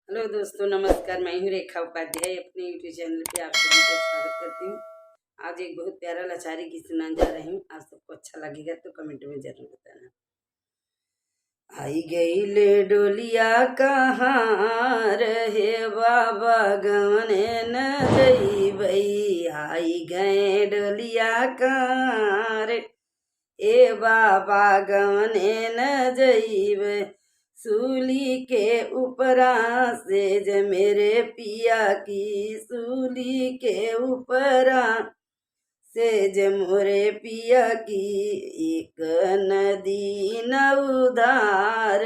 Hello दोस्तों, नमस्कार। मैं हूँ रेखा उपाध्याय। अपने यूट्यूब चैनल पे आप सभी का स्वागत करती हूँ। आज एक बहुत प्यारा लाचारी गीत सुनाने जा रही हूँ। आप सबको अच्छा लगेगा तो कमेंट में जरूर बताना। आई गई ले डोलिया कहाँ रहे बाबा गवने न जई भई। आई गए डोलिया कहाँ रे ए बाबा गवने न जईब। सूली के ऊपरा सेज मेरे पिया की, सूली के ऊपरा सेज मोरे पिया की। एक नदी न उधार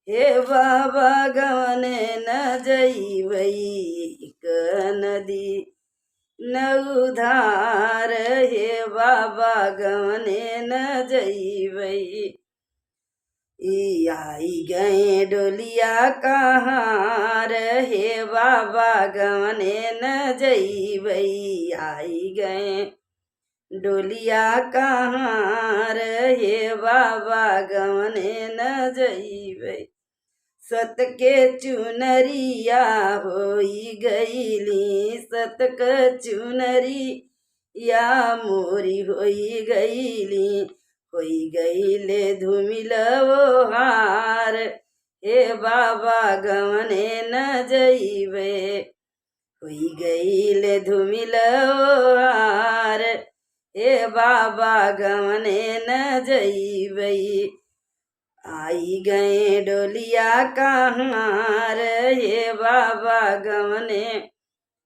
हे बाबा गवने न जईबई। एक नदी न उधार हे बाबा गवने न जईबई। आई गए डोलिया कहाँ रहे बाबा गवने न जईबई। आई गए डोलिया कहाँ रहे बाबा गवने न जईबई। सत के चुनरिया होई गईली, सत क चुनरिया मोरी होई गईली। होई गईले धुमिलवो हार हे बाबा गवने न जईबे। होई गईले धुमिलवो हार हे बाबा गवने न जईबई। आई गए डोलिया कहाँ रे बाबा गवने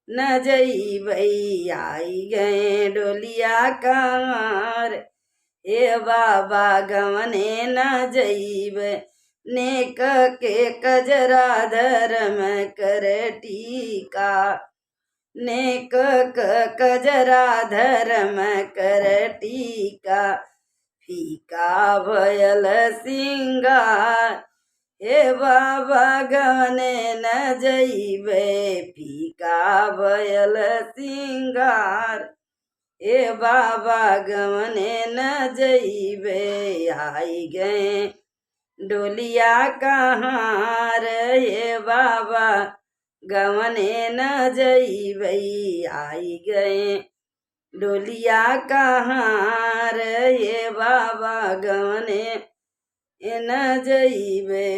न जईबई। आई गए डोलिया कहाँ हे बाबा गवने न जईब। नेक के कजरा धर्म कर टीका, नेक कजरा धर्म कर टीका। फीका भयल सिंगार हे बाबा गवने न जईबे। फीका भयल सिंगार हे बाबा गवने न जईबे। आई गए डोलिया कहाँ रे बाबा गवने न जईबई। आई गए डोलिया कहाँ रे बाबा गवने न जईबे।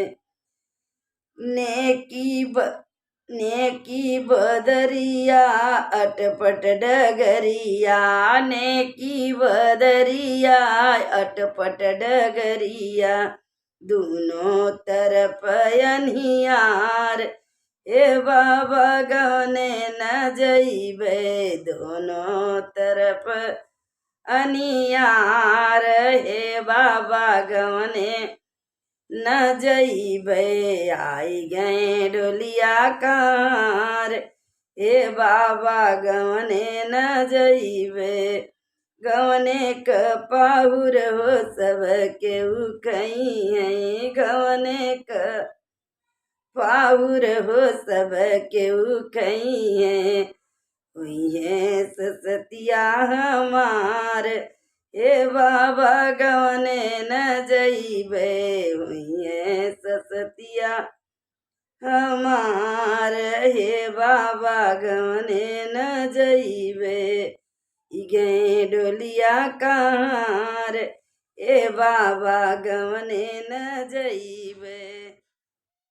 नेकी बदरिया अटपट डगरिया, नेकी बदरिया अटपट डगरिया। दोनों तरफ अनियार हे बाबा गवने न जईबे। दोनों तरफ अनियार हे बाबा गवने न जईबे। आई गए डोलिया कहाँ हे बाबा गवने न जईबे। गवने क पाहुर हो सब केहू कहीं है, गवने क पाहुर हो सब केहू कहीं है। हुई है सतिया हमार हे बाबा गवने न जईबे। हुई है सतिया हमार हे बाबा गवने न जईबे। गए डोलिया कहाँ हे बाबा गवने न जईबे।